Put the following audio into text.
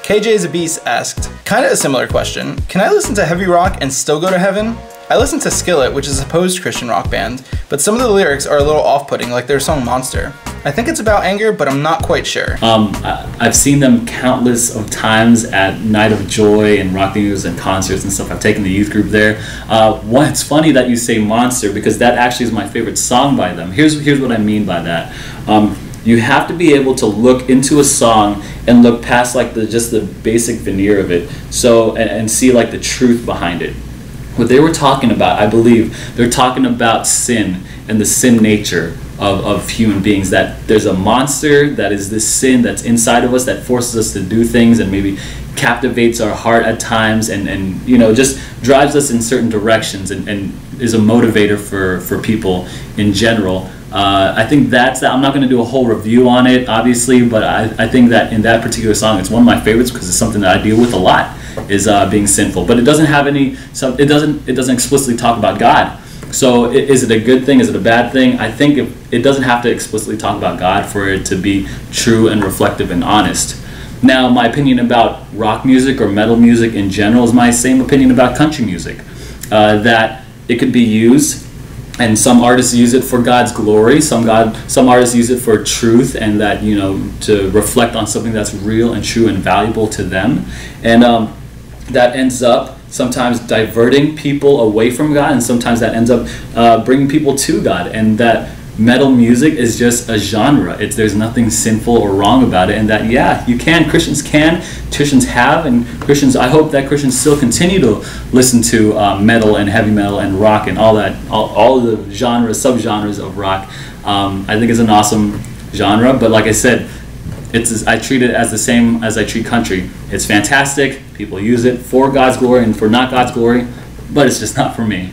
KJ's a Beast asked, kind of a similar question. Can I listen to heavy rock and still go to heaven? I listen to Skillet, which is a post-Christian rock band, but some of the lyrics are a little off-putting, like their song Monster. I think it's about anger, but I'm not quite sure. I've seen them countless of times at Night of Joy and Rock the News and concerts and stuff. I've taken the youth group there. It's funny that you say Monster, because that actually is my favorite song by them. Here's what I mean by that. You have to be able to look into a song and look past like just the basic veneer of it, and see like the truth behind it. What they were talking about, I believe, they're talking about sin and the sin nature of human beings, that there's a monster that is this sin that's inside of us that forces us to do things and maybe captivates our heart at times and just drives us in certain directions and is a motivator for people in general. I think that's that. I'm not going to do a whole review on it, obviously, but I think that in that particular song, it's one of my favorites because it's something that I deal with a lot, is being sinful. But it doesn't have it doesn't explicitly talk about God. So is it a good thing? Is it a bad thing? I think it doesn't have to explicitly talk about God for it to be true and reflective and honest. Now, my opinion about rock music or metal music in general is my same opinion about country music, that it could be used. And some artists use it for God's glory. Some artists use it for truth, and that to reflect on something that's real and true and valuable to them. And that ends up sometimes diverting people away from God, and sometimes that ends up bringing people to God. And that metal music is just a genre. There's nothing sinful or wrong about it, and that Christians have, and I hope that Christians still continue to listen to metal and heavy metal and rock and all that, all the subgenres of rock. I think it's an awesome genre, but like I said, I treat it as the same as I treat country. It's fantastic. People use it for God's glory and for not God's glory, but it's just not for me.